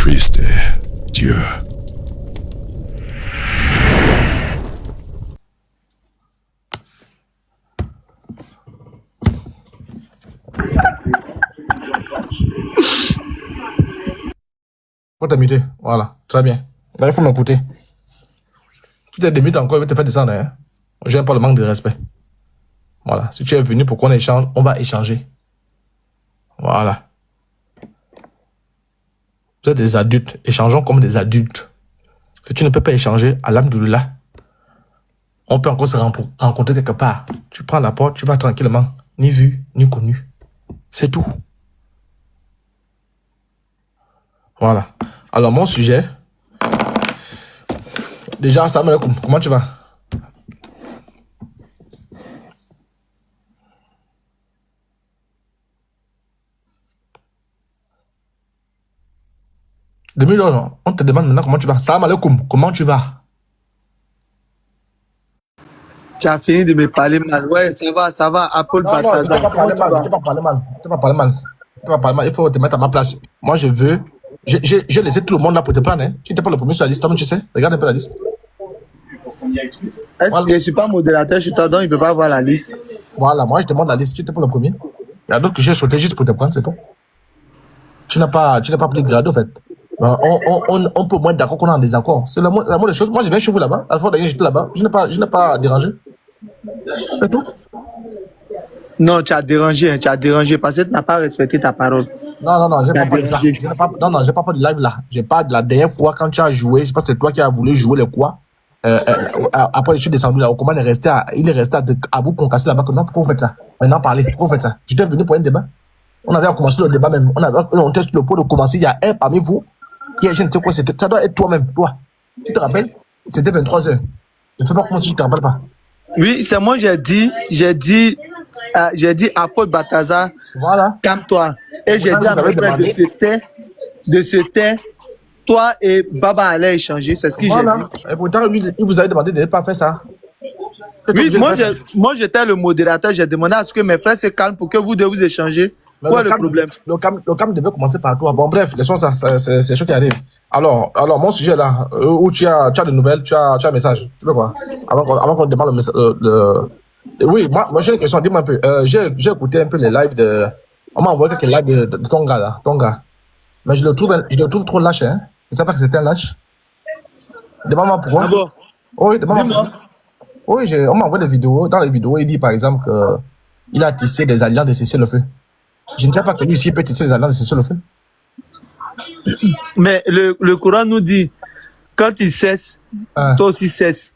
Christ, Dieu. Faut t'imiter. Voilà, très bien. Là, il faut m'écouter. Si tu es démute encore, il va te faire descendre. Hein. J'aime pas le manque de respect. Voilà. Si tu es venu pour qu'on échange, on va échanger. Voilà. Vous êtes des adultes. Échangeons comme des adultes. Si tu ne peux pas échanger, alhamdoulilah, on peut encore se rencontrer quelque part. Tu prends la porte, tu vas tranquillement. Ni vu, ni connu. C'est tout. Voilà. Alors, mon sujet. Déjà, salam alaikum. Comment tu vas? On te demande maintenant comment tu vas. Salam alaikum. Comment tu vas? Tu as fini de me parler mal. Ouais, ça va. Apple Non, je ne Bataza. t'ai pas parlé mal. Je ne t'ai pas parlé mal. Je ne t'ai pas parlé mal. Je t'ai pas parlé mal. Il faut te mettre à ma place. Moi, je veux. J'ai laissé tout le monde là pour te prendre. Hein. Tu n'étais pas le premier sur la liste. Toi, tu sais. Regarde un peu la liste. Est-ce que je ne suis pas modérateur, je suis toi, donc il ne peut pas voir la liste. Voilà, moi, je te demande la liste. Tu n'étais pas le premier. Il y a d'autres que j'ai sauté juste pour te prendre, c'est tout. Tu n'as pas pris grade, en fait. On peut moins d'accord qu'on est en désaccord. C'est la moindre des choses. Moi, je viens chez vous là-bas. À la fois, d'ailleurs, j'étais là-bas. Je n'ai pas dérangé. C'est tout. Non, tu as dérangé parce que tu n'as pas respecté ta parole. Non, j'ai pas parlé de ça. Non, j'ai pas parlé de live là. J'ai pas de la dernière fois quand tu as joué. Je sais pas si c'est toi qui as voulu jouer le quoi. Après, je suis descendu là. Au combat, il est resté à vous concasser là-bas. Non, pourquoi vous faites ça? Maintenant, parlez. Pourquoi vous faites ça? J'étais venu pour un débat. On avait commencé le débat même. On était sur le point de commencer. Il y a un parmi vous qui est, je ne sais quoi, ça doit être toi-même, toi. Tu te rappelles? C'était 23h. Ne fais pas comme si je ne te rappelle pas. Oui, c'est moi, j'ai dit Apple Bataza, Voilà. calme-toi. Et j'ai dit à mes frères de se taire. Toi et Baba allaient échanger, c'est ce que j'ai dit. Et pourtant, lui, il vous avait demandé de ne pas faire ça. Oui, moi j'étais le modérateur, j'ai demandé à ce que mes frères se calment pour que vous deux vous échangez. Quoi le problème? Le calme devait commencer par toi. Bon, bref, laissons ça, c'est ce qui arrive. Alors, mon sujet là, où tu as des nouvelles, tu as un message. Tu veux quoi? Avant qu'on démarre le message. Oui, moi j'ai une question, dis-moi un peu. J'ai écouté un peu les lives de. On m'a envoyé quelques lives de ton gars là, ton gars. Mais je le trouve trop lâche, hein. Je ne sais pas que c'était un lâche. Demande-moi pourquoi. Ah bon? Oui, demande-moi. Oui, on m'a envoyé des vidéos. Dans les vidéos, il dit par exemple qu'il a tissé des alliances de cesser le feu. Je ne sais pas que lui aussi il peut tisser des alliances de cesser le feu. Mais le Coran nous dit, quand il cesse, toi aussi cesse.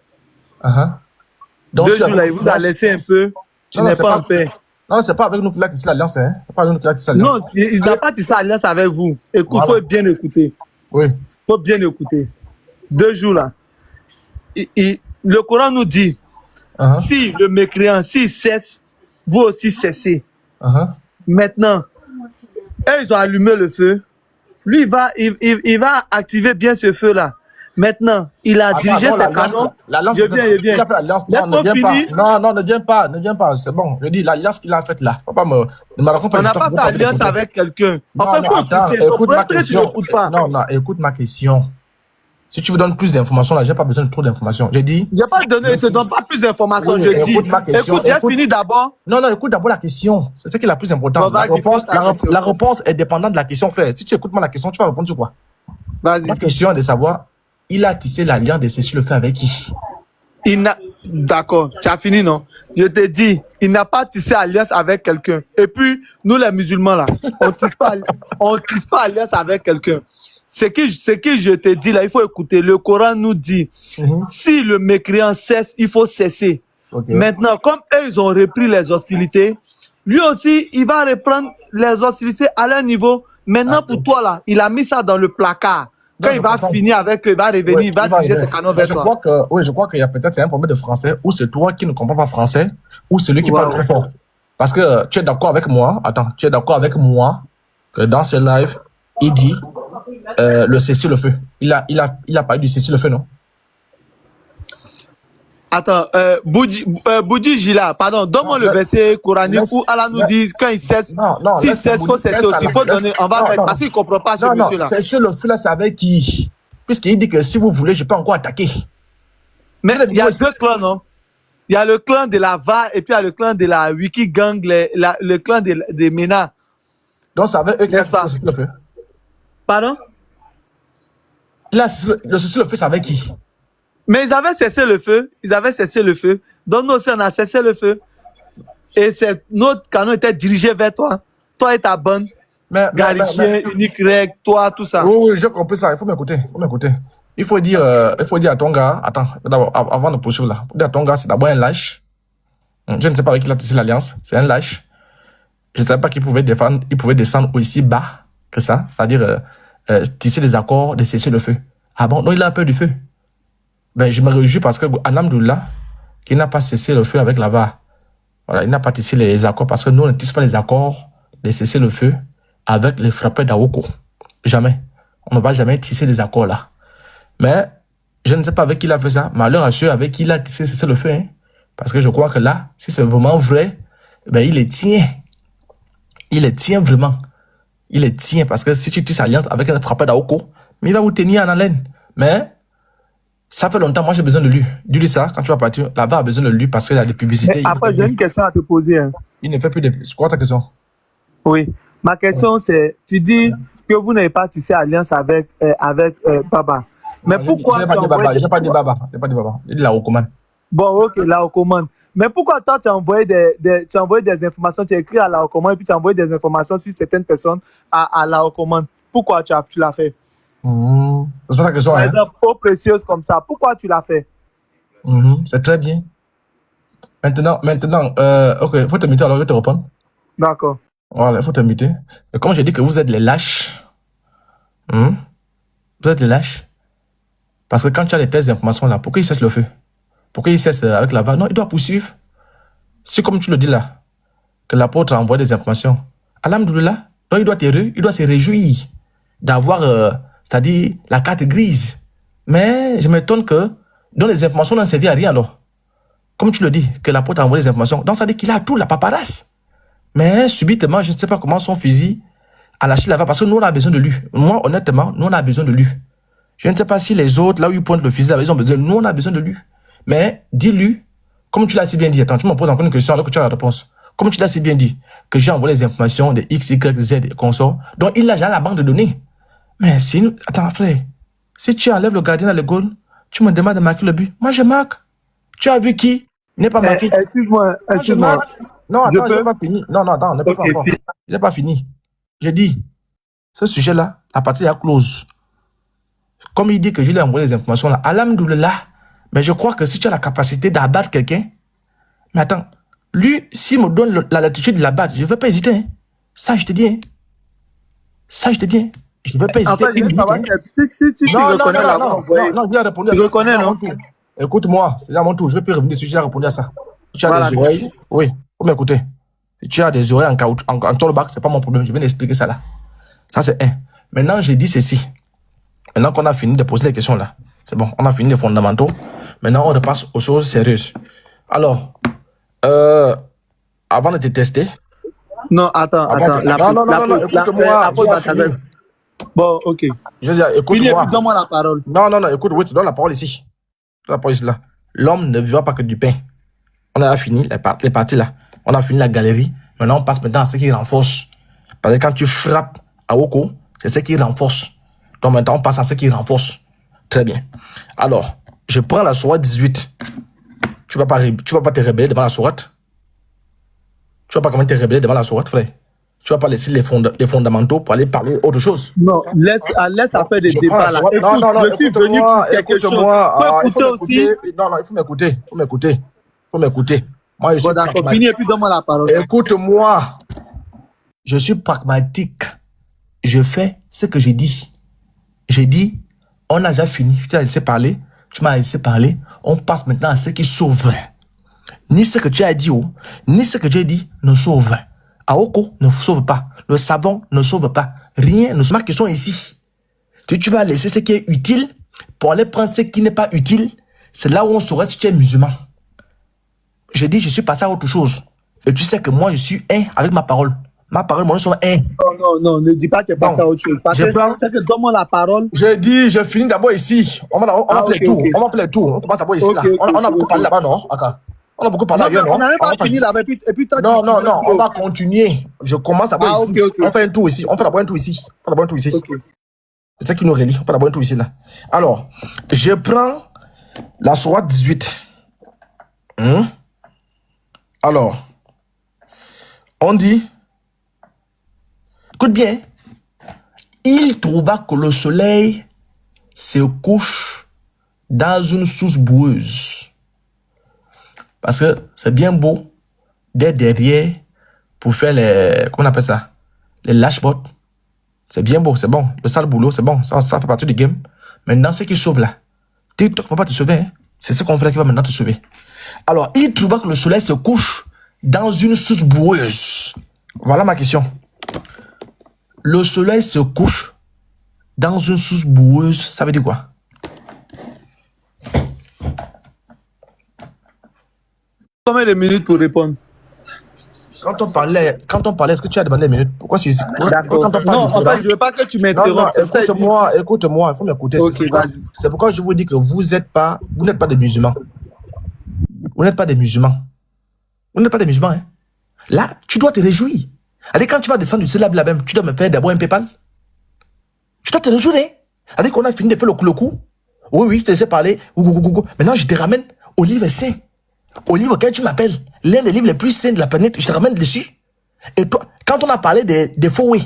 Donc, 2 jours là, il vous a laissé un peu, tu n'es pas en paix. Non, c'est pas avec nous qu'il a tissé l'alliance, hein. C'est pas avec nous qu'il a tissé l'alliance. Non, il n'a pas tissé l'alliance avec vous. Écoute, il faut bien écouter. Oui. Il faut bien écouter. 2 jours là. Le Coran nous dit, si le mécréant, s'il cesse, vous aussi cessez. Maintenant, eux, ils ont allumé le feu. Lui, il va activer bien ce feu-là. Maintenant, il a dirigé ses canons. L'alliance, laisse-moi finir. Non, ne viens pas. C'est bon. Je dis, l'alliance qu'il a faite là. Papa ne me raconte pas. On n'a pas fait alliance avec quelqu'un. Écoute ma question. Non, écoute ma question. Si tu veux donner plus d'informations, là, j'ai pas besoin de trop d'informations. J'ai dit. Il n'y a pas donné, je te donne pas plus d'informations. Oui, je dis. Écoute, j'ai fini d'abord. Non, écoute d'abord la question. C'est ce qui est la plus importante. La réponse est dépendante de la question faite. Si tu écoutes mal la question, tu vas répondre sur quoi? Vas-y. La question est de savoir, il a tissé l'alliance de cesser le feu avec qui? D'accord, tu as fini, non? Je te dis, il n'a pas tissé alliance avec quelqu'un. Et puis, nous les musulmans là, on tisse pas alliance avec quelqu'un. Ce que je te dis là, il faut écouter. Le Coran nous dit, si le mécréant cesse, il faut cesser. Okay. Maintenant, comme eux, ils ont repris les hostilités, lui aussi, il va reprendre les hostilités à leur niveau. Maintenant, pour toi là, il a mis ça dans le placard. Quand il va finir avec eux, il va revenir, il va diriger ses canons vers toi. Je crois qu'il y a peut-être un problème de français, ou c'est toi qui ne comprends pas français, ou c'est lui qui parle trop fort. Parce que tu es d'accord avec moi, que dans ce live, il dit le cesser le feu. Il a parlé du cesser le feu, non? Attends, Boudi Gila, pardon, donne-moi le verset coranique où Allah nous dit quand il cesse, s'il cesse, il faut cesser aussi. Il faut donner, on va mettre, parce qu'il ne comprend pas ce monsieur-là. C'est sur le feu là, c'est avec qui? Puisqu'il dit que si vous voulez, je peux encore attaquer. Mais il y a deux clans, non? Il y a le clan de la VA et puis il y a le clan de la Wiki Gang, le clan de MENA. Donc c'est avec eux qui a cessé le feu. Pardon? Là, le cessez le feu, c'est avec qui? Mais ils avaient cessé le feu. Ils avaient cessé le feu. Donc nous aussi, on a cessé le feu. Et notre canon était dirigé vers toi. Toi et ta bande. Garicien, Unique Reg, toi, tout ça. Oui, j'ai compris ça. Il faut m'écouter. Il faut dire à ton gars, attends, avant de poursuivre là, dire à ton gars, c'est d'abord un lâche. Je ne sais pas avec qui il a tissé l'alliance. C'est un lâche. Je ne savais pas qu'il pouvait descendre aussi bas que ça. C'est-à-dire tisser des accords de cesser le feu. Ah bon? Donc il a peur du feu. Ben, je me réjouis parce que Alhamdoulilah, qu'il n'a pas cessé le feu avec la VA. Voilà, il n'a pas tissé les accords parce que nous, on ne tisse pas les accords de cesser le feu avec les frappeurs d'Awoko. Jamais. On ne va jamais tisser les accords là. Mais, je ne sais pas avec qui il a fait ça. Malheur à ceux avec qui il a tissé cesser le feu. Hein. Parce que je crois que là, si c'est vraiment vrai, ben, il les tient. Il les tient vraiment. Il les tient parce que si tu tisses alliance avec un frappeur d'Awoko, mais il va vous tenir en haleine. Mais, ça fait longtemps, moi j'ai besoin de lui. Dis-lui ça, quand tu vas partir, là-bas a besoin de lui parce qu'il a des publicités. Après, j'ai une question à te poser. Hein. Il ne fait plus de... C'est quoi ta question? Oui. Ma question c'est, tu dis que vous n'avez pas tissé alliance avec Baba. Mais pourquoi... Je n'ai pas dit Baba, il dit la recommande. Bon, ok, la recommande. Mais pourquoi toi tu as envoyé des informations, tu as écrit à la recommande et puis tu as envoyé des informations sur certaines personnes à la recommande? Pourquoi tu l'as fait? C'est ça la question. Par exemple, eau précieuse comme ça. Pourquoi tu l'as fait? C'est très bien. Maintenant, ok, il faut te muter alors je vais te répondre. D'accord. Voilà, il faut te muter. Et comme j'ai dit que vous êtes les lâches, vous êtes les lâches. Parce que quand tu as les telles informations là, pourquoi il cesse le feu? Pourquoi il cesse avec la vague? Non, il doit poursuivre. C'est comme tu le dis là, que l'apôtre a envoyé des informations. Alhamdoulilah, donc il doit se réjouir d'avoir, c'est-à-dire la carte grise. Mais je m'étonne que dans les informations n'en servent à rien alors. Comme tu le dis, que l'apôtre a envoyé des informations. Donc ça dit qu'il a tout, la paparasse. Mais subitement, je ne sais pas comment son fusil a lâché la vague parce que nous on a besoin de lui. Moi, honnêtement, nous on a besoin de lui. Je ne sais pas si les autres, là où ils pointent le fusil, ils ont besoin. Nous on a besoin de lui. Mais dis-lui, comme tu l'as si bien dit, attends, tu me poses encore une question alors que tu as la réponse. Comme tu l'as si bien dit, que j'ai envoyé les informations de X, Y, Z et consorts, donc il a déjà la banque de données. Mais si, attends frère, si tu enlèves le gardien dans le goal, tu me demandes de marquer le but. Moi je marque. Tu as vu qui n'est pas marqué? Excuse-moi. Non, attends, je n'ai pas fini. Non, attends, ne peux pas encore. Je n'ai pas fini. J'ai dit, ce sujet-là, la partie est close. Comme il dit que je lui ai envoyé les informations là, alhamdoulilah, mais je crois que si tu as la capacité d'abattre quelqu'un, mais attends, lui, s'il me donne la latitude de l'abattre, je ne vais pas hésiter. Hein. Ça, je te dis. Hein. Ça, je te dis. Hein. Je ne vais pas hésiter. En fait, si tu reconnais la voix, non, j'ai répondu à ça. Tu reconnais, non? Écoute-moi, c'est à mon tour. Je vais plus revenir si j'ai répondu à ça. Si tu as des oreilles, oui, faut m'écouter. Si tu as des oreilles en tollback, ce n'est pas mon problème. Je viens d'expliquer ça là. Ça, c'est un. Maintenant, j'ai dit ceci. Maintenant qu'on a fini de poser les questions là, c'est bon, on a fini les fondamentaux. Maintenant, on repasse aux choses sérieuses. Alors, avant de te tester... Non, attends. Non, écoute-moi. Bon, ok. Je veux dire, écoute-moi. Donne-moi la parole. Non, écoute, oui, tu donnes la parole ici. La parole ici, là. L'homme ne vivra pas que du pain. On a fini les parties là. On a fini la galerie. Maintenant, on passe maintenant à ce qui renforce. Parce que quand tu frappes à Oko, c'est ce qui renforce. Donc maintenant, on passe à ce qui renforce. Très bien. Alors, je prends la sourate 18. Tu vas pas te rebeller devant la sourate. Tu vas pas comment te rebeller devant la sourate, frère. Tu vas pas laisser les fondamentaux pour aller parler autre chose. Non, laisse à faire des débats là. Écoute-moi. Non, il faut m'écouter. Moi, je suis d'accord, fini et puis donne-moi la parole. Écoute-moi. Je suis pragmatique. Je fais ce que j'ai dit. J'ai dit, on a déjà fini. Je t'ai laissé parler. Tu m'as laissé parler. On passe maintenant à ce qui sauve. Ni ce que tu as dit, ni ce que j'ai dit ne sauve. Aoko ne sauve pas. Le savon ne sauve pas. Rien ne sauve. Qui sont ici. Tu vas laisser ce qui est utile pour aller prendre ce qui n'est pas utile. C'est là où on saurait si tu es musulman. je dis, je suis passé à autre chose. Et tu sais que moi, je suis un avec ma parole. Ma parole, mon nom sont un. Non, ne dis pas que tu es passé à autre chose. Parce que c'est que donne-moi la parole. Je dis, je finis d'abord ici. On va faire les tours. On va faire les tours. On commence d'abord ici. Là. On a beaucoup parlé là-bas, non? On a beaucoup parlé ailleurs, non? On n'a même pas fini là-bas. Et puis toi, non, on va continuer. Je commence d'abord ici. On fait un tour ici. On fait d'abord un tour ici. C'est ça qui nous relie. On fait d'abord un tour ici, là. Alors, je prends la sourate 18. Alors, on dit, écoute bien, il trouva que le soleil se couche dans une source boueuse. Parce que c'est bien beau d'être derrière pour faire les, comment on appelle ça, les lashbots. C'est bien beau, c'est bon. Le sale boulot, c'est bon. Ça fait partie du game. Maintenant, ce qui sauve là, TikTok ne va pas te sauver. Hein? C'est ce qu'on fait là qui va maintenant te sauver. Alors, il trouva que le soleil se couche dans une source boueuse. Voilà ma question. Le soleil se couche dans une source boueuse, ça veut dire quoi? Combien de minutes pour répondre? Quand on parlait, est-ce que tu as demandé des minutes? Pourquoi c'est ici? D'accord. Non, en fait, je ne veux pas que tu m'interrompes. Écoute-moi, il faut m'écouter. Okay, c'est pourquoi je vous dis que vous n'êtes pas des musulmans. Vous n'êtes pas des musulmans. Vous n'êtes pas des musulmans, hein? Là, tu dois te réjouir. Allez, quand tu vas descendre du ciel là même, tu dois me faire d'abord un PayPal. Tu dois te réjouir, hein? Allez, qu'on a fini de faire le coup. Oui, je te laissais parler. Maintenant, je te ramène au livre saint. Au livre auquel tu m'appelles, l'un des livres les plus sains de la planète, je te ramène dessus. Et toi, quand on a parlé des faux way,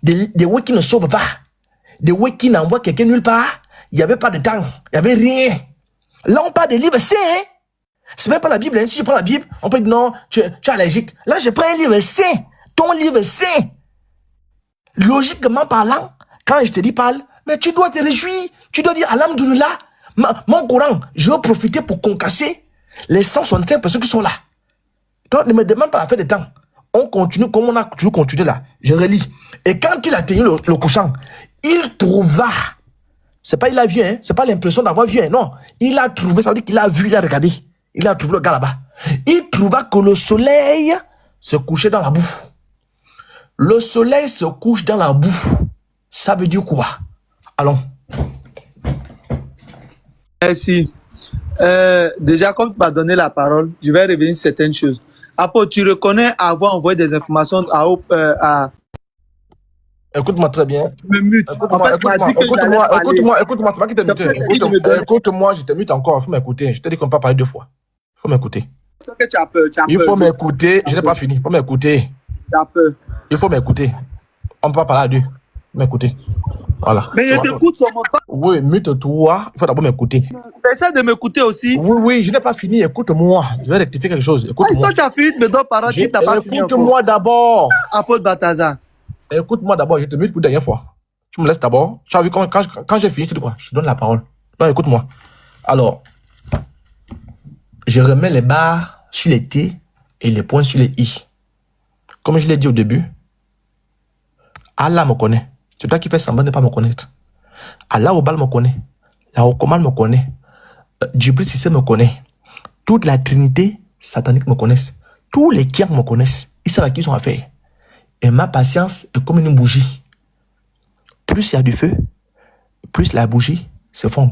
des way qui ne sauvent pas, des way qui n'envoient quelqu'un nulle part, il n'y avait pas de temps, il n'y avait rien. Là, on parle des livres sains, hein? C'est même pas la Bible, hein? Si je prends la Bible, on peut dire non, tu es allergique. Là, je prends un livre saint, ton livre saint. Logiquement parlant, quand je te dis parle, mais tu dois te réjouir, tu dois dire alhamdoulilah, mon Coran, je veux profiter pour concasser les 165 personnes qui sont là. Donc, ne me demande pas la fin de temps. On continue comme on a toujours continué là. Je relis. Et quand il a tenu le couchant, il trouva. C'est pas il a vu, hein. C'est pas l'impression d'avoir vu, hein. Non. Il a trouvé, ça veut dire qu'il a vu, il a regardé. Il a trouvé le gars là-bas. Il trouva que le soleil se couchait dans la boue. Le soleil se couche dans la boue. Ça veut dire quoi? Allons. Merci. Déjà, comme tu m'as donné la parole, je vais revenir sur certaines choses. Apo, tu reconnais avoir envoyé des informations à... Écoute-moi très bien. Me mute. Écoute-moi, c'est pas qui t'ai muté. Écoute-moi, je te mute encore, il faut m'écouter. Je t'ai dit qu'on ne peut pas parler deux fois. Il faut m'écouter. Il faut m'écouter, je n'ai pas fini. Il faut m'écouter. Il faut m'écouter. On ne peut pas parler à deux. M'écouter. Voilà. Mais je t'écoute sur mon temps. Oui, mute-toi. Il faut d'abord m'écouter. Essaie de m'écouter aussi. Oui, je n'ai pas fini. Écoute-moi. Je vais rectifier quelque chose. Écoute-moi. Toi, tu as fini de me donner parole si tu n'as pas fini. Écoute-moi d'abord. Apôtre Balthazar. Écoute-moi d'abord. Je te mute pour la dernière fois. Tu me laisses d'abord. Tu as vu quand j'ai fini, tu dis quoi? Je te donne la parole. Non, écoute-moi. Alors, je remets les barres sur les T et les points sur les I. Comme je l'ai dit au début, Allah me connaît. C'est toi qui fais semblant de ne pas me connaître. Allah Obal me connaît. La Okoman me connaît. Djibril Sissé me connaît. Toute la Trinité satanique me connaissent. Tous les Kiang me connaissent. Ils savent à qui ils ont affaire. Et ma patience est comme une bougie. Plus il y a du feu, plus la bougie se fond.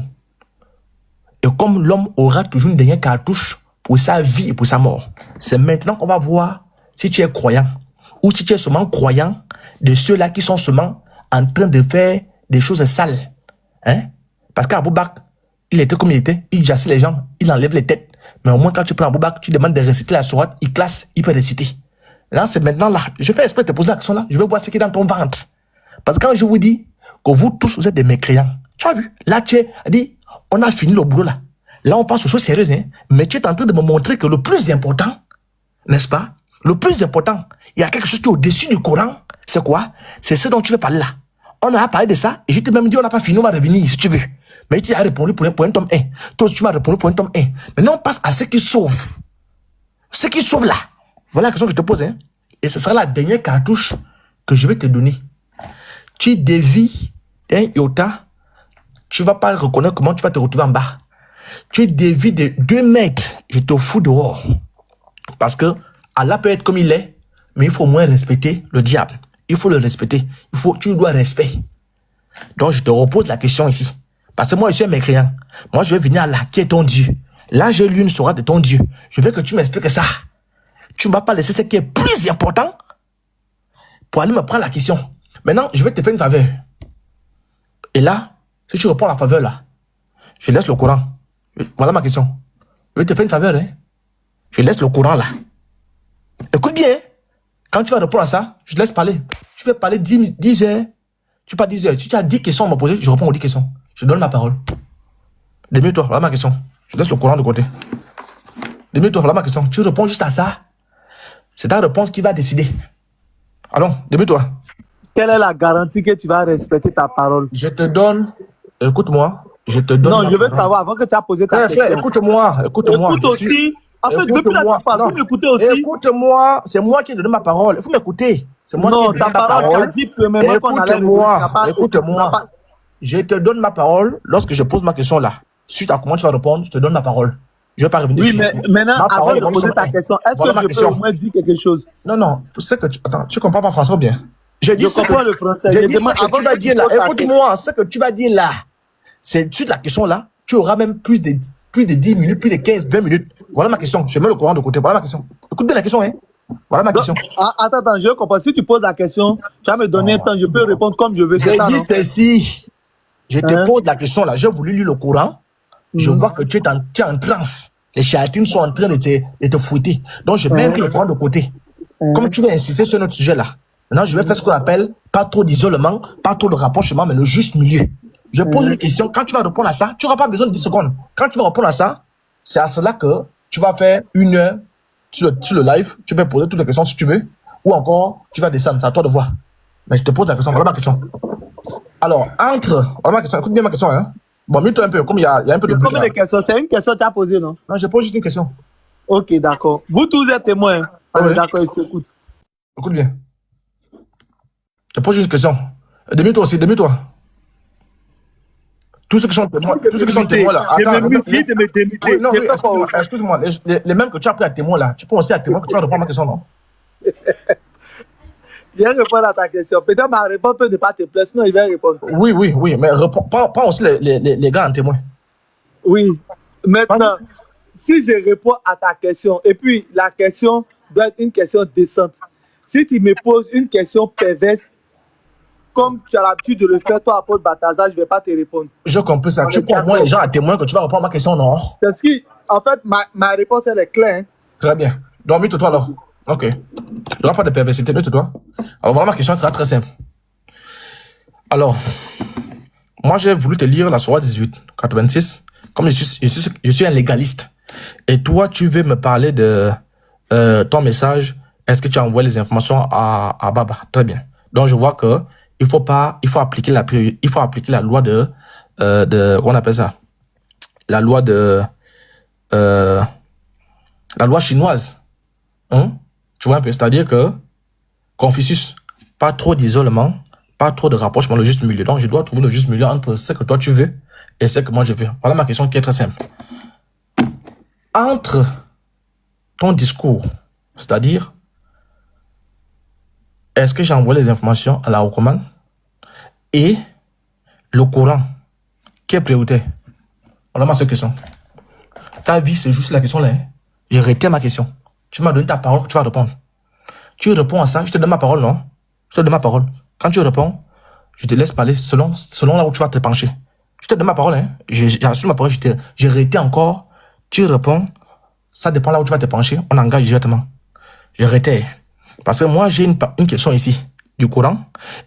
Et comme l'homme aura toujours une dernière cartouche pour sa vie et pour sa mort, c'est maintenant qu'on va voir si tu es croyant ou si tu es seulement croyant de ceux-là qui sont seulement en train de faire des choses sales. Hein? Parce qu'Abou Bakr, il était comme il était, il jassait les gens, il enlève les têtes. Mais au moins, quand tu prends Abou Bakr, tu demandes de réciter la sourate, il classe, il peut réciter. Là, c'est maintenant là. Je fais exprès de te poser la question là. Je veux voir ce qui est dans ton ventre. Parce que quand je vous dis que vous tous, vous êtes des mécréants, tu as vu? Là, tu as dit, on a fini le boulot là. Là, on passe aux choses sérieuses. Hein? Mais tu es en train de me montrer que le plus important, n'est-ce pas? Le plus important, il y a quelque chose qui est au-dessus du Coran. C'est quoi? C'est ce dont tu veux parler là. On a parlé de ça et je t'ai même dit on n'a pas fini, on va revenir si tu veux. Mais tu as répondu pour un tome 1. Toi, tu m'as répondu pour un tome 1. Maintenant, on passe à ce qui sauve. Ce qui sauve là. Voilà la question que je te pose. Hein. Et ce sera la dernière cartouche que je vais te donner. Tu dévies un iota, tu ne vas pas reconnaître comment tu vas te retrouver en bas. Tu dévies de 2 mètres, je te fous dehors. Parce que Allah peut être comme il est, mais il faut au moins respecter le diable. Il faut le respecter. Tu lui dois respect. Donc, je te repose la question ici. Parce que moi, je suis un mécréant. Moi, je vais venir là, qui est ton Dieu. Là, j'ai lu une sourate de ton Dieu. Je veux que tu m'expliques ça. Tu ne m'as pas laissé ce qui est plus important pour aller me prendre la question. Maintenant, je vais te faire une faveur. Et là, si tu réponds à la faveur là, je laisse le Coran. Voilà ma question. Je vais te faire une faveur. Hein? Je laisse le Coran là. Écoute bien. Hein? Quand tu vas répondre à ça, je te laisse parler. Tu vas parler 10 heures. Tu pas 10 heures. Si tu as 10 questions à me poser, je réponds aux 10 questions. Je donne ma parole. Débute-toi, voilà ma question. Je laisse le Coran de côté. Débute-toi, voilà ma question. Tu réponds juste à ça. C'est ta réponse qui va décider. Allons, débute-toi. Quelle est la garantie que tu vas respecter ta parole? Je te donne, écoute-moi, je te donne. Non, je veux savoir, avant que tu as posé ta question. Frère, écoute-moi. Écoute aussi. En fait, depuis là, tu parles, il faut m'écouter aussi. Écoute-moi, c'est moi qui donne ma parole. Il faut m'écouter. C'est moi non, qui donne ta parole, tu as dit premièrement qu'on allait... Écoute-moi. Je te donne ma parole lorsque je pose ma question là. Suite à comment tu vas répondre, je te donne ma parole. Je vais pas revenir. Oui, mais maintenant, avant de poser ta question, est-ce que je peux au moins dire quelque chose? Non, c'est que attends, tu comprends pas français ou bien? Je comprends le français. Je dis ce que tu vas dire là. Écoute-moi, ce que tu vas dire là. C'est suite à la question là, tu auras même plus de 10 minutes, plus de 15, 20 minutes. Voilà ma question. Je mets le courant de côté. Voilà ma question. Écoute bien la question, hein. Voilà ma question. Attends, je comprends. Si tu poses la question, tu vas me donner un temps, je peux répondre comme je veux. C'est ça, non? Si je te pose la question là, j'ai voulu lire le Coran. Je vois que tu es en transe. Les chatines sont en train de te fouetter. Donc, je mets le Coran de côté. Comme tu veux insister sur notre sujet là, maintenant, je vais faire ce qu'on appelle pas trop d'isolement, pas trop de rapprochement, mais le juste milieu. Je pose une question. Quand tu vas répondre à ça, tu n'auras pas besoin de 10 secondes. Quand tu vas répondre à ça, c'est à cela que tu vas faire 1 heure sur le live. Tu peux poser toutes les questions si tu veux. Ou encore, tu vas descendre. C'est à toi de voir. Mais je te pose la question. Voilà ma question. Alors, voilà ma question. Écoute bien ma question, hein. Bon, mute-toi un peu, comme il y a un peu de bruit. Combien de questions? C'est une question que tu as posée, non? Non, je pose juste une question. Ok, d'accord. Vous tous êtes témoins. Oui. D'accord, je t'écoute. Écoute bien. Je pose juste une question. Demi-toi aussi, demi-toi. Tous ceux qui sont témoins là. Je me mutis de me démiter. Non, excuse-moi. Les mêmes que tu as pris à témoin là, tu peux aussi à témoin que tu vas répondre à ma question, non? Je vais répondre à ta question. Peut-être ma réponse peut ne pas te plaire, sinon il va répondre. Oui, mais prends aussi les gars en témoin. Oui. Maintenant, si je réponds à ta question, et puis la question doit être une question décente. Si tu me poses une question perverse, comme tu as l'habitude de le faire, toi, apôtre Bataza, je ne vais pas te répondre. Je comprends ça. Tu prends moins les gens à témoin que tu vas répondre à ma question, non? Parce que, en fait, ma réponse, elle est claire. Hein? Très bien. Donc, mute-toi alors. Ok. Il n'y aura pas de perversité, mute-toi. Alors, voilà ma question, elle sera très simple. Alors, moi, j'ai voulu te lire la sourate 18, 86. Comme je suis un légaliste. Et toi, tu veux me parler de ton message. Est-ce que tu as envoyé les informations à Baba? Très bien. Donc, je vois que il faut appliquer la loi on appelle ça? La loi la loi chinoise. Hein? Tu vois un peu? C'est-à-dire que Confucius, pas trop d'isolement, pas trop de rapprochement, le juste milieu. Donc, je dois trouver le juste milieu entre ce que toi tu veux et ce que moi je veux. Voilà ma question qui est très simple. Entre ton discours, c'est-à-dire, est-ce que j'envoie les informations à la recommande et le Coran, qui est prioritaire? Voilà ma seule question. Ta vie, c'est juste la question là. Hein? J'ai arrêté ma question. Tu m'as donné ta parole, tu vas répondre. Tu réponds à ça, je te donne ma parole, non? Je te donne ma parole. Quand tu réponds, je te laisse parler selon là où tu vas te pencher. Je te donne ma parole, hein? J'assume ma parole, j'ai arrêté encore. Tu réponds, ça dépend là où tu vas te pencher, on engage directement. J'ai arrêté. Parce que moi, j'ai une question ici, du Coran.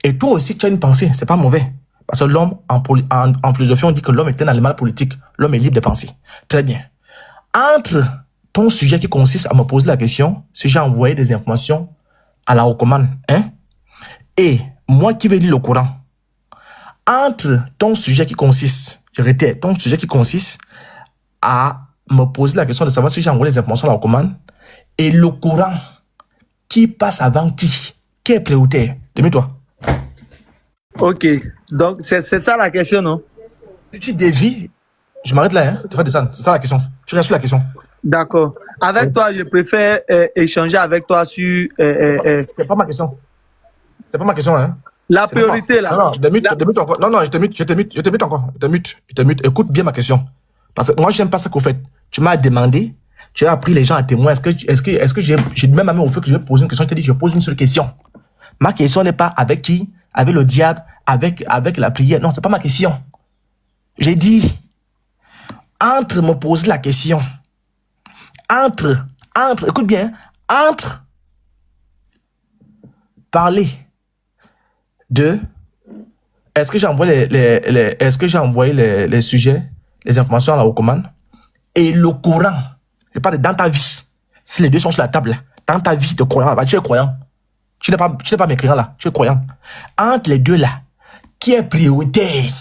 Et toi aussi, tu as une pensée, c'est pas mauvais. Parce que l'homme, en philosophie, on dit que l'homme est un animal politique. L'homme est libre de penser. Très bien. Entre ton sujet qui consiste à me poser la question si j'ai envoyé des informations à la recommande, hein, et moi qui vais lire le Coran, entre ton sujet qui consiste, je répète, ton sujet qui consiste à me poser la question de savoir si j'ai envoyé des informations à la recommande, et le Coran, qui passe avant qui est prioritaire? Demi-toi. Ok, donc c'est ça la question, non? Si tu dévies, je m'arrête là, hein, tu vas descendre, c'est ça la question. Tu restes sur la question. D'accord. Avec toi, je préfère échanger avec toi sur C'est pas ma question. C'est pas ma question, hein. la C'est pas ma- priorité là. Non, non, La- de mute encore. Non, non, je te mute encore. Je te mute. Écoute bien ma question. Parce que moi, j'aime pas ça qu'on fait. Tu m'as demandé, tu as appris les gens à témoin. Est-ce que j'ai même à au fait que je vais poser une question? Je t'ai dit, je pose une seule question. Ma question n'est pas avec qui, avec le diable, avec la prière. Non, c'est pas ma question. J'ai dit, entre me poser la question, écoute bien, entre parler de est-ce que j'ai envoyé est-ce que j'ai envoyé les sujets, les informations à la recommande et le Coran. Je parle dans ta vie. Si les deux sont sur la table, là, dans ta vie de croyant, bah, tu es croyant. Tu n'es pas mécréant là, tu es croyant. Entre les deux là, qui est prioritaire?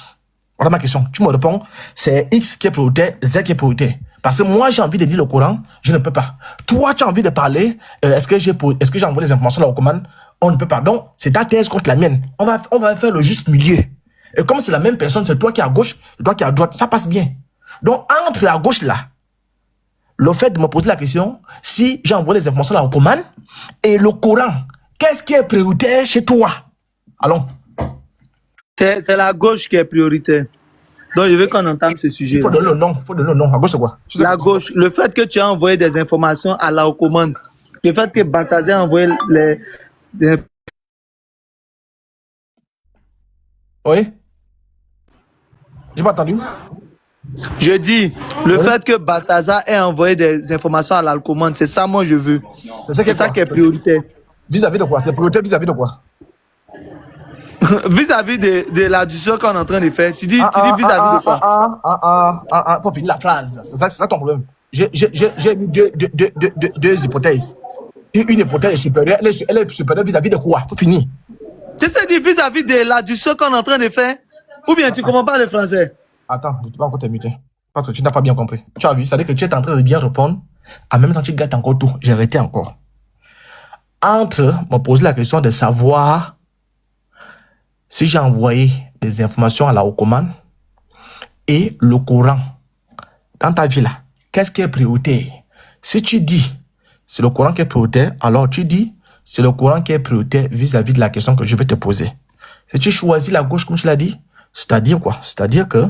Voilà ma question. Tu me réponds, c'est X qui est prioritaire, Z qui est prioritaire. Parce que moi, j'ai envie de lire le Coran, je ne peux pas. Toi, tu as envie de parler, est-ce que j'ai envoyé les informations à la recommande? On ne peut pas. Donc, c'est ta thèse contre la mienne. On va faire le juste milieu. Et comme c'est la même personne, c'est toi qui es à gauche, c'est toi qui es à droite, ça passe bien. Donc, entre la gauche là, le fait de me poser la question, si j'ai envoyé les informations à la recommande, et le Coran, qu'est-ce qui est prioritaire chez toi? Allons. C'est la gauche qui est prioritaire. Donc, je veux qu'on entame ce sujet. Il faut donner le nom. À gauche, c'est quoi? La gauche, le fait que tu as envoyé des informations à la recommande, le fait que Balthazar a envoyé les... Oui? J'ai pas entendu. Je dis, le fait que Balthazar ait envoyé des informations à la recommande, c'est ça moi je veux. C'est ça qui est prioritaire. Vis-à-vis de quoi? C'est prioritaire vis-à-vis de quoi? Vis-à-vis de la discussion qu'on est en train de faire, tu dis vis-à-vis de quoi? Faut finir la phrase. C'est ça ton problème. J'ai mis deux hypothèses. Une hypothèse est supérieure. Elle est supérieure vis-à-vis de quoi? Faut finir. C'est ça dit vis-à-vis de la discussion qu'on est en train de faire? Ou bien tu ne comprends pas le français? Attends, je ne vais pas encore t'imiter. Parce que tu n'as pas bien compris. Tu as vu, ça veut dire que tu es en train de bien répondre. En même temps, tu gâtes encore tout. J'ai arrêté encore. Entre me poser la question de savoir si j'ai envoyé des informations à la recommande et le Coran dans ta vie là, qu'est-ce qui est prioritaire? Si tu dis c'est le Coran qui est prioritaire, alors tu dis c'est le Coran qui est prioritaire vis-à-vis de la question que je vais te poser. Si tu choisis la gauche comme tu l'as dit, c'est-à-dire quoi? C'est-à-dire que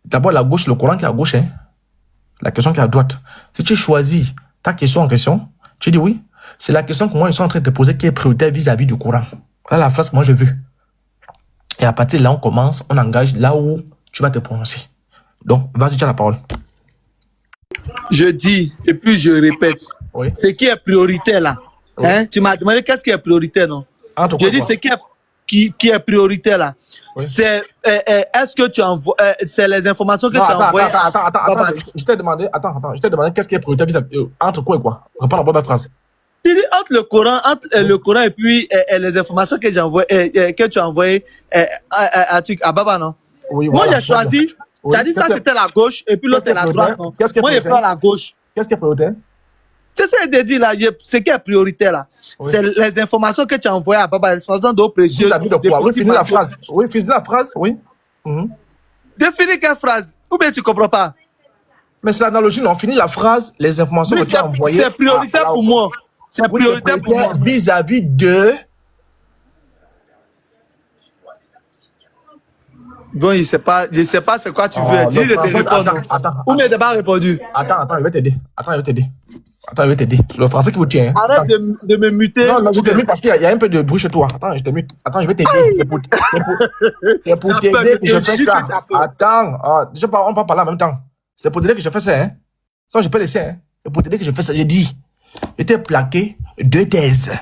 d'abord la gauche, le Coran qui est à gauche, hein, la question qui est à droite. Si tu choisis ta question en question, tu dis oui, c'est la question que moi je suis en train de te poser qui est prioritaire vis-à-vis du Coran. Voilà la phrase que moi je veux. Et à partir de là, on commence, on engage là où tu vas te prononcer. Donc, vas-y, tu as la parole. Je dis, et puis je répète, Oui. ce qui est prioritaire là, Oui. hein, tu m'as demandé qu'est-ce qui est prioritaire, non? Entre Je quoi, dis, quoi? ce qui est prioritaire là, Oui. c'est est-ce que tu envoies, c'est les informations que Non, tu as envoyées. attends, je t'ai demandé, je t'ai demandé qu'est-ce qui est prioritaire vis-à-vis, entre quoi et quoi? Réponds à la bonne phrase. Tu dis entre le Coran et puis les informations que j'ai envoyées, que tu as envoyées à Baba, non? Oui, Moi, voilà. j'ai choisi, Oui. tu as dit ça, c'était la gauche, et puis l'autre, c'est la droite, non? Qu'est-ce qui est Moi, j'ai prioritaire? pris la gauche. Qu'est-ce qui est prioritaire? C'est ça que je dis là, ce qui est prioritaire là. Oui. C'est les informations que tu as envoyées à Baba, les informations d'eau précieuses. Vis-à-vis de quoi? Oui, petits finis la bateaux. phrase. Oui, finis la phrase, oui. Définis quelle phrase? Ou bien tu comprends pas? Mais c'est l'analogie, non? Finis la phrase, les informations Oui, que tu as envoyées. c'est prioritaire pour moi. C'est Oui, prioritaire pour moi. vis-à-vis de... Bon, je sais pas c'est quoi tu veux. Dis de te répondre. Attends, Ou bien t'as pas répondu. Attends, je vais t'aider. Je vais t'aider. Le français qui vous tient. Hein. Arrête de me muter. Non, je te mute parce qu'il y a un peu de bruit chez toi. Attends, je te mute. Attends, je vais t'aider. C'est pour t'aider que je fais ça. Attends. On va parler en même temps. C'est pour t'aider que je fais ça. Hein. Ça, je peux laisser. Hein. C'est pour t'aider que je fais ça. J'ai dit, je t'ai plaqué 2 thèses.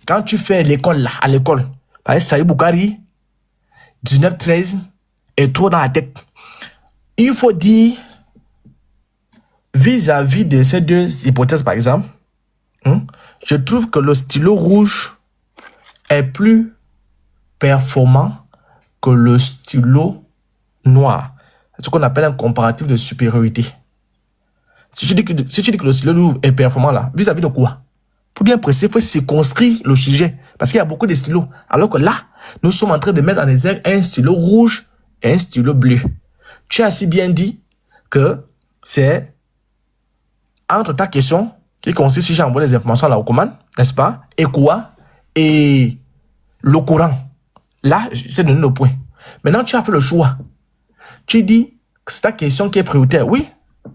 Quand tu fais l'école là, à l'école, par exemple, Saïd Boukari, 19-13, est trop dans la tête. Il faut dire, vis-à-vis de ces 2 hypothèses, par exemple, je trouve que le stylo rouge est plus performant que le stylo noir. C'est ce qu'on appelle un comparatif de supériorité. Si tu dis que le stylo rouge est performant là, vis-à-vis de quoi? Il faut bien presser, il faut circonscrire le sujet. Parce qu'il y a beaucoup de stylos. Alors que là, nous sommes en train de mettre en exergue un stylo rouge et un stylo bleu. Tu as si bien dit que c'est entre ta question, qui consiste si j'ai envoyé les informations là au commande, n'est-ce pas, et quoi, et le Coran. Là, je t'ai donné le point. Maintenant, tu as fait le choix. Tu dis que c'est ta question qui est prioritaire. Oui,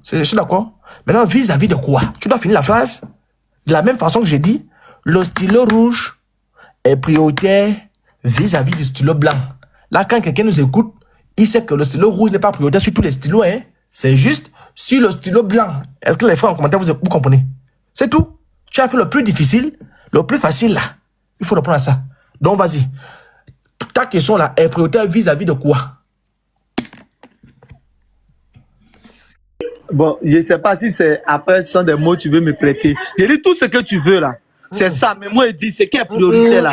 je suis d'accord. Maintenant, vis-à-vis de quoi? Tu dois finir la phrase de la même façon que j'ai dit. Le stylo rouge est prioritaire vis-à-vis du stylo blanc. Là, quand quelqu'un nous écoute, il sait que le stylo rouge n'est pas prioritaire sur tous les stylos. Hein? C'est juste sur le stylo blanc. Est-ce que les frères en commentaire, vous comprenez? C'est tout. Tu as fait le plus difficile, le plus facile là. Il faut reprendre à ça. Donc, vas-y. Ta question là est prioritaire vis-à-vis de quoi? Bon, je ne sais pas si c'est après ce sont des mots que tu veux me prêter. Je dis tout ce que tu veux là. C'est ça, mais moi je dis ce qui est prioritaire là.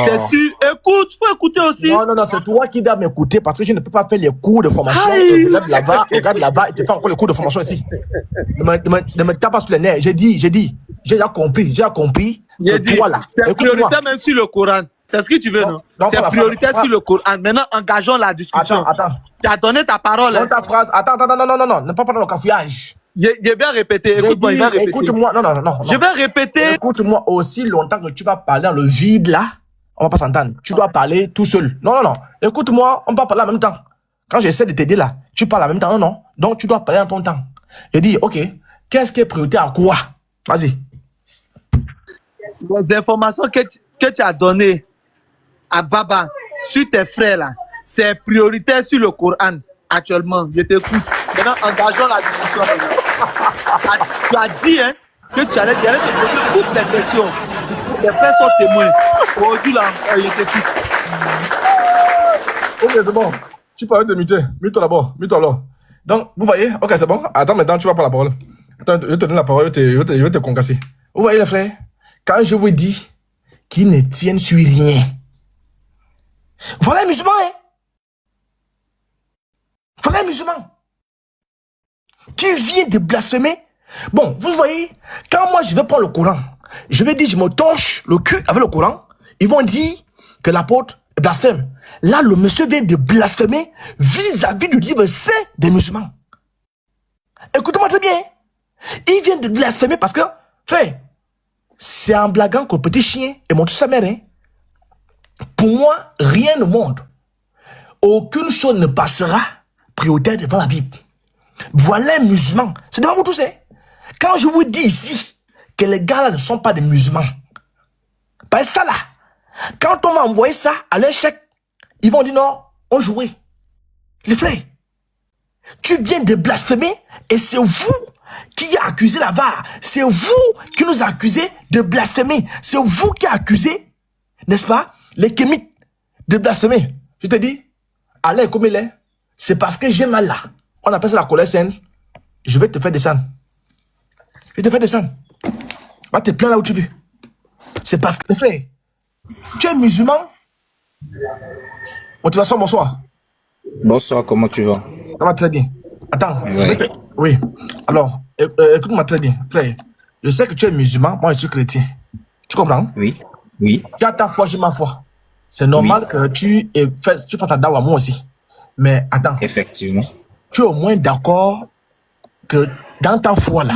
C'est sûr. Écoute, faut écouter aussi. Non, c'est toi qui dois m'écouter parce que je ne peux pas faire les cours de formation. Regarde là-bas, et tu fais encore les cours de formation ici. Ne me tape pas sur les nerfs. J'ai déjà compris. J'ai dit, toi là. C'est prioritaire même sur le Coran. C'est ce que tu veux, non? C'est prioritaire sur le Coran. Maintenant, engageons la discussion. Attends. Tu as donné ta parole. Dans ta phrase. Attends, non, ne pas dans le cafouillage. Je vais répéter. Écoute-moi, il va répéter. Écoute-moi, non. Je vais répéter. Écoute-moi, aussi longtemps que tu vas parler dans le vide là, on va pas s'entendre. Tu dois parler tout seul. Non. Écoute-moi, on va parler en même temps. Quand j'essaie de t'aider là, tu parles en même temps, non. Donc tu dois parler en ton temps. Je dis, ok, qu'est-ce qui est prioritaire à quoi? Vas-y. Les informations que tu as données à Baba sur tes frères là, c'est prioritaire sur le Coran actuellement. Je t'écoute. Maintenant, engageons la discussion. Tu as dit hein, que tu allais te poser toutes les questions. Les frères sont témoins. Aujourd'hui là, je t'écoute. Ok, c'est bon. Tu peux arrêter de muter. Mute-toi d'abord. Mute-toi alors. Donc, vous voyez, ok, c'est bon. Attends, maintenant, tu vas prendre la parole. Attends, je te donne la parole, je vais te concasser. Vous voyez, les frères, quand je vous dis qu'ils ne tiennent sur rien, voilà un musulman, hein. Voilà un musulman qui vient de blasphémer. Bon, vous voyez, quand moi je vais prendre le Coran, je vais dire, je me torche le cul avec le Coran, ils vont dire que l'apôtre blasphème. Là, le monsieur vient de blasphémer vis-à-vis du livre saint des musulmans. Écoutez-moi très bien. Il vient de blasphémer parce que, frère, c'est en blaguant qu'au petit chien est monté sa mère. Hein. Pour moi, rien au monde, aucune chose ne passera prioritaire devant la Bible. Voilà un musulman. C'est devant vous tous. Hein. Quand je vous dis ici que les gars là ne sont pas des musulmans, ben ça là, quand on va envoyer ça à l'échec, ils vont dire non, on jouait. Les frères, tu viens de blasphémer et c'est vous qui a accusé la VAR. C'est vous qui nous a accusés de blasphémer. C'est vous qui a accusé, n'est-ce pas, les kémites de blasphémer. Je te dis, allez comme il est, c'est parce que j'ai mal là. On appelle ça la colère saine. Je vais te faire descendre. Je vais te faire descendre. Va te plaindre là où tu veux. C'est parce que, frère, tu es musulman. Motivation, bonsoir. Bonsoir, comment tu vas? Ça va très bien. Attends, Ouais. je vais te... Oui. Alors, écoute-moi très bien, frère. Je sais que tu es musulman, moi je suis chrétien. Tu comprends? Oui, oui, Tu as ta foi, j'ai ma foi. C'est normal que tu fasses ta dawa, moi aussi. Mais attends, effectivement. tu es au moins d'accord que dans ta foi là,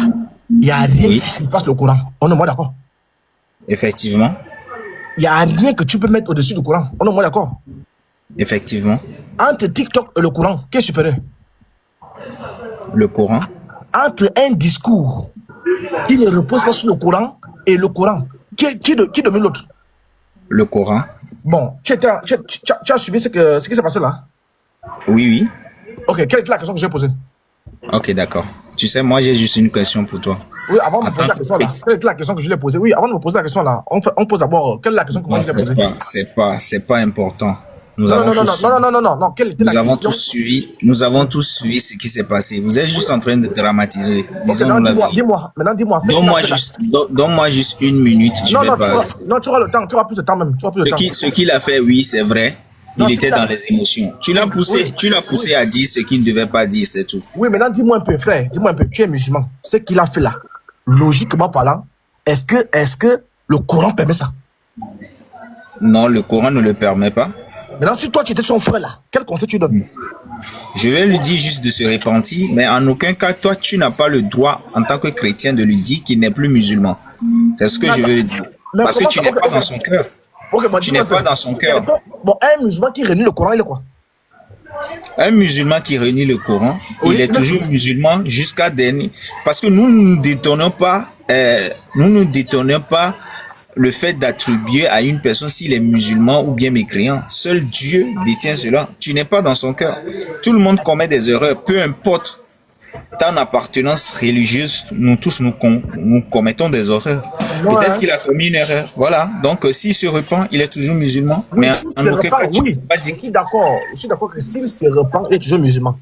il n'y a rien Oui. qui surpasse le Coran. On est moins d'accord. Effectivement, Il n'y a rien que tu peux mettre au-dessus du Coran. On est moins d'accord. effectivement. Entre TikTok et le Coran, qu'est-ce qui est supérieur? Le Coran, Entre un discours qui ne repose pas sur le Coran et le Coran, qui domine l'autre? le Coran. Bon, tu as suivi ce qui s'est passé là? Oui, oui. Ok, quelle est la question que j'ai posée? Ok, d'accord. Tu sais, moi, j'ai juste une question pour toi. Oui, avant de me Attends, poser la question là, quelle est la question que je lui ai posée? Oui, avant de me poser la question là, on pose d'abord, quelle est la question que moi Non, je lui ai posée? c'est pas important. Nous Non, avons non, non, tous, non, non, non, non, non, non, quelle était la nous avons question? nous avons tous suivi ce qui s'est passé. Vous êtes juste en train de dramatiser. Ok, Disons-nous la vérité. dis-moi, maintenant dis-moi. c'est qui l'a fait, là? Donne-moi juste une minute. Je Non, vais non, pas. tu auras le temps, tu auras plus de temps même, tu auras plus de temps. Ce qu'il a fait, oui, c'est vrai. Non, Il ce était qu'il a dans fait- les émotions. Tu l'as poussé à dire ce qu'il ne devait pas dire, c'est tout. Oui, maintenant dis-moi un peu, frère, dis-moi un peu, tu es musulman. Ce qu'il a fait là, logiquement parlant, est-ce que le Coran permet ça? Non, le Coran ne le permet pas. Maintenant, si toi tu étais son frère là, quel conseil tu donnes? Je vais lui dire juste de se repentir, mais en aucun cas, toi, tu n'as pas le droit, en tant que chrétien, de lui dire qu'il n'est plus musulman. C'est ce que je veux lui dire. Mais Parce que comment tu ça- n'es ok, pas ok. dans son cœur. Ok, bon, Tu dis-moi n'es pas un peu. dans son cœur. Bon, un musulman qui renie le Coran, il est quoi? Un musulman qui renie le Coran, Oui, il est mais- toujours musulman jusqu'à dernier. Parce que nous ne détonnons pas, le fait d'attribuer à une personne s'il est musulman ou bien mécréant. Seul Dieu détient cela. Tu n'es pas dans son cœur. Tout le monde commet des erreurs, peu importe ton appartenance religieuse. Nous tous, nous commettons des erreurs. Ouais. Peut-être qu'il a commis une erreur. Voilà. Donc, s'il se repent, il est toujours musulman. Oui, Mais s'il en se aucun cas, repent, tu oui. peux pas dire. Je suis d'accord que s'il se repent, il est toujours musulman.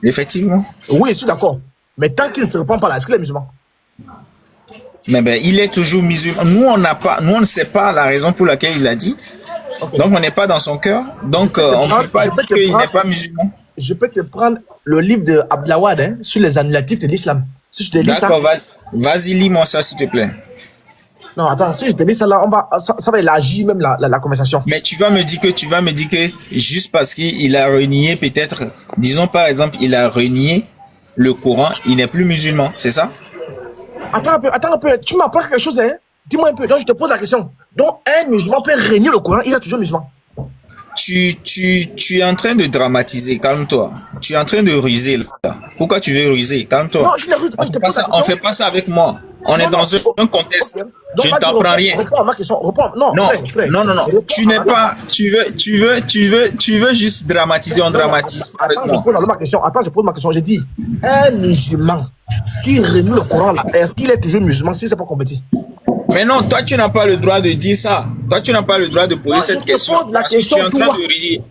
Effectivement. Oui, je suis d'accord. Mais tant qu'il ne se repent pas là, est-ce qu'il est musulman? Mais ben, il est toujours musulman. Nous, on ne sait pas la raison pour laquelle il l'a dit. Donc, on n'est pas dans son cœur. Donc, on ne peut pas je peux dire te qu'il prendre- n'est pas musulman. Je peux te prendre le livre de Abdelawad hein, sur les annulatifs de l'islam. Si je te lis ça. D'accord, vas-y, lis-moi ça, s'il te plaît. Non, attends, si je te lis ça là, ça va élargir même la conversation. Mais tu vas me dire que juste parce qu'il a renié peut-être, disons par exemple, il a renié le Coran, il n'est plus musulman, c'est ça? Attends un peu. Tu m'apprends quelque chose, hein? Dis-moi un peu. Donc, je te pose la question. Donc, un musulman peut régner le Coran, il est toujours musulman. Tu es en train de dramatiser, calme-toi. Tu es en train de ruser là. Pourquoi tu veux ruser? Calme-toi. Non, je ne ruse pas, je te pose la On question. fait pas ça avec moi. On est Non, dans non. un contexte. Donc, Je ne vas-y, t'apprends rien. Réponds à ma question. Réponds. Non, Non, frère. non. Réponds Tu à n'es ma- pas, tu veux juste dramatiser, on dramatise pas avec Attends, je moi. pose ma question. Attends, je pose ma question. J'ai dit, un musulman qui renie le Coran là, est-ce qu'il est toujours musulman si c'est pas compétit? Mais non, toi, tu n'as pas le droit de dire ça. Toi, tu n'as pas le droit de poser Non, cette je te question. pose la Parce que question, tu es en train toi. de renier.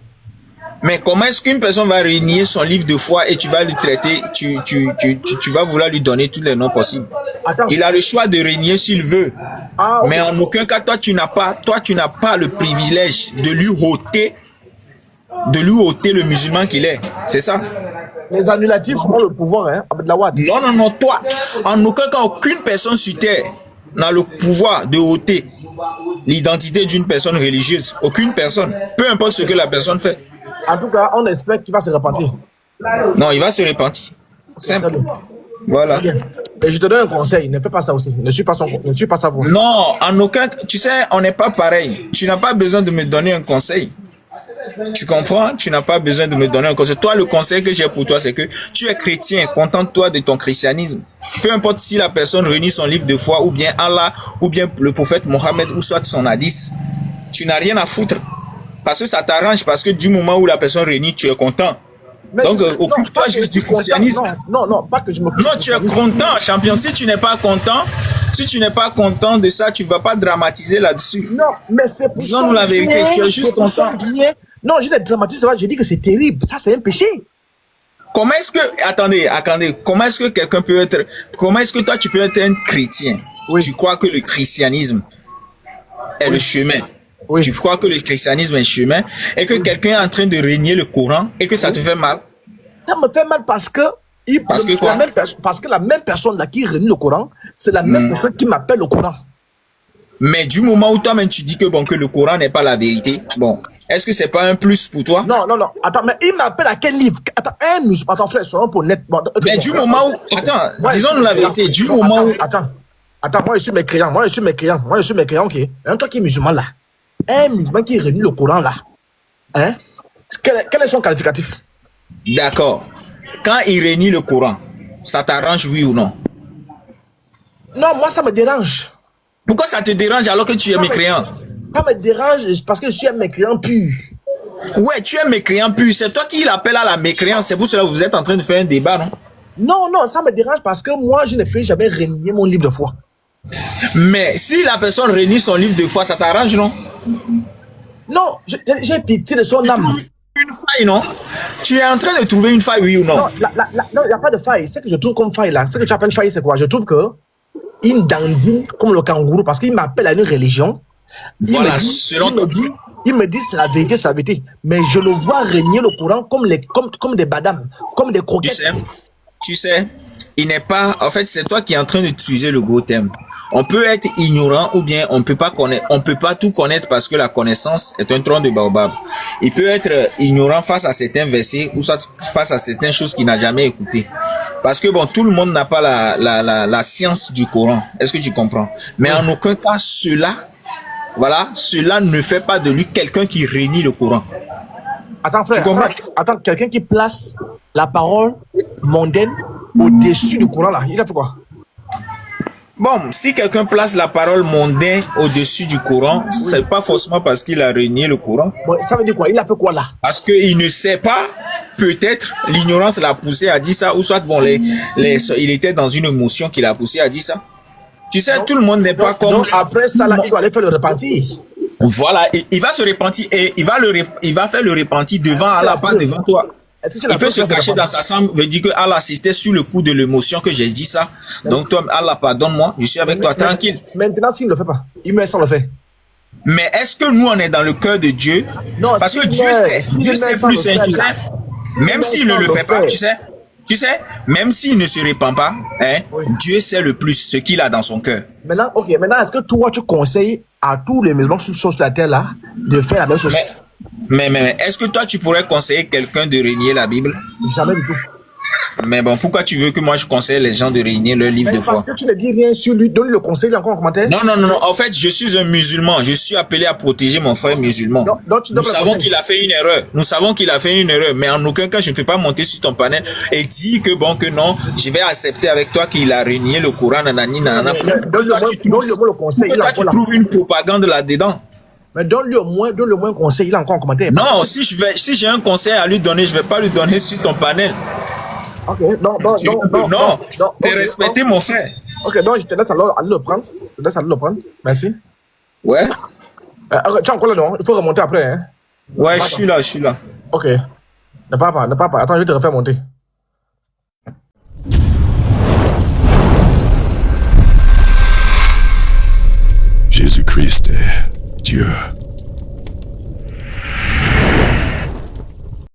Mais comment est-ce qu'une personne va renier son livre de foi et tu vas lui traiter, tu vas vouloir lui donner tous les noms possibles? Attends. Il a le choix de renier s'il veut. Ah, ok. Mais en aucun cas, toi, tu n'as pas le privilège de lui ôter le musulman qu'il est. C'est ça? Les annulatifs ont le pouvoir, hein, Abdelawad. Non, toi, en aucun cas, aucune personne sur terre n'a le pouvoir de ôter l'identité d'une personne religieuse. Aucune personne. Peu importe ce que la personne fait. En tout cas, on espère qu'il va se repentir. Non, il va se repentir. Simple. Voilà. Et je te donne un conseil, ne fais pas ça aussi. Ne suis pas sa voix. Non, en aucun cas, tu sais, on n'est pas pareil. Tu n'as pas besoin de me donner un conseil. Tu comprends? Tu n'as pas besoin de me donner un conseil. Toi, le conseil que j'ai pour toi, c'est que tu es chrétien, contente-toi de ton christianisme. Peu importe si la personne renie son livre de foi, ou bien Allah, ou bien le prophète Mohammed, ou soit son hadith. Tu n'as rien à foutre. Parce que ça t'arrange, parce que du moment où la personne renie, tu es content. Mais Donc, occupe-toi pas que juste je du suis content. christianisme. Non, pas que je me Non, tu es content, champion. Si tu n'es pas content de ça, tu ne vas pas dramatiser là-dessus. Non, mais c'est pour Disons-nous la vérité, tu es juste content. Non, je ne dramatise pas, je dis que c'est terrible. Ça, c'est un péché. Comment est-ce que, attendez, comment est-ce que toi tu peux être un chrétien? Oui. Tu crois que le christianisme est le chemin? Oui. Tu crois que le christianisme est le chemin et que quelqu'un est en train de régner le Coran et que ça te fait mal? Ça me fait mal parce que Parce que quoi? parce que la même personne là qui renie le Coran, c'est la même personne qui m'appelle le Coran. Mais du moment où toi-même tu dis que bon, que le Coran n'est pas la vérité, bon, est-ce que c'est pas un plus pour toi? Non. Attends, mais il m'appelle à quel livre? Attends, frère, soyons pour net. Bon, ok, Mais bon. du moment où, attends, Ouais, disons-nous la vérité, du non, moment où, Attends, moi je suis mécréant, ok. Un toi qui est musulman là, un musulman qui renie le Coran là, hein? Quel est son qualificatif? d'accord, quand il renie le Coran, ça t'arrange oui ou non? Non, moi ça me dérange. Pourquoi ça te dérange alors que tu es mécréant? Ça me dérange parce que je suis un mécréant pur. Ouais, tu es mécréant pur. C'est toi qui l'appelles à la mécréance. C'est pour cela que vous êtes en train de faire un débat, non? Non, ça me dérange parce que moi je ne peux jamais renier mon livre de foi. Mais si la personne renie son livre de foi, ça t'arrange, non? Non, j'ai pitié de son âme. Une faille, non? Tu es en train de trouver une faille, oui ou non? Non, non, il n'y a pas de faille. Ce que je trouve comme faille là, ce que tu appelles faille, c'est quoi? Je trouve que il dandine comme le kangourou parce qu'il m'appelle à une religion. Voilà, selon toi. Il me dit c'est la vérité. Mais je le vois régner le Coran comme des badames, comme des croquettes. Tu sais, il n'est pas... En fait, c'est toi qui es en train d'utiliser le gros terme. On peut être ignorant ou bien on peut pas connaître, on peut pas tout connaître parce que la connaissance est un tronc de baobab. Il peut être ignorant face à certains versets ou soit face à certaines choses qu'il n'a jamais écoutées. Parce que bon, tout le monde n'a pas la science du Coran. Est-ce que tu comprends? Mais en aucun cas, cela ne fait pas de lui quelqu'un qui renie le Coran. Attends, frère, Tu comprends? attends, quelqu'un qui place la parole mondaine au-dessus du Coran, là, il a fait quoi? Bon, si quelqu'un place la parole mondaine au-dessus du Coran, c'est pas forcément parce qu'il a renié le Coran. Bon, ça veut dire quoi? Il a fait quoi là? Parce qu'il ne sait pas, peut-être l'ignorance l'a poussé à dire ça, ou soit bon, il était dans une émotion qui l'a poussé à dire ça. Tu sais, tout le monde n'est pas comme... Donc, après ça, là, il doit aller faire le repentir. Voilà, il va se repentir et il va faire le repentir devant Allah, pas devant toi. Il peut se cacher dans sa chambre, veut dire que Allah, c'était sur le coup de l'émotion que j'ai dit ça. Donc toi, Allah, pardonne-moi, je suis avec toi, tranquille. Maintenant, s'il ne le fait pas, il met sans le faire. Mais est-ce que nous, on est dans le cœur de Dieu? Non, parce que Dieu sait plus inquiétant. Même s'il ne le fait pas, tu sais, même s'il ne se répand pas, hein, Dieu sait le plus ce qu'il a dans son cœur. Maintenant, ok, maintenant, est-ce que toi, tu conseilles à tous les musulmans qui sont sur la terre là de faire la même chose? Mais est-ce que toi, tu pourrais conseiller quelqu'un de renier la Bible? Jamais du tout. Mais bon, pourquoi tu veux que moi je conseille les gens de renier leur livre de foi? Parce que tu ne dis rien sur lui, donne le conseil encore en commentaire. Non. En fait, je suis un musulman. Je suis appelé à protéger mon frère musulman. Nous savons qu'il a fait une erreur. Mais en aucun cas, je ne peux pas monter sur ton panel et dire que bon, que non, je vais accepter avec toi qu'il a renié le Coran, nanani, nanana. Pourquoi tu trouves une propagande là-dedans? Mais donne-le au moins un conseil, il a encore en commentaire. Non, si j'ai un conseil à lui donner, je vais pas lui donner sur ton panel. Ok, non, c'est respecter mon frère. Ok, donc je te laisse alors aller le prendre. Merci. Ouais. Tu es encore là, non? Il faut remonter après, hein? Ouais, je suis là. Ok. Ne pars pas. Attends, je vais te refaire monter. Jésus-Christ est Dieu.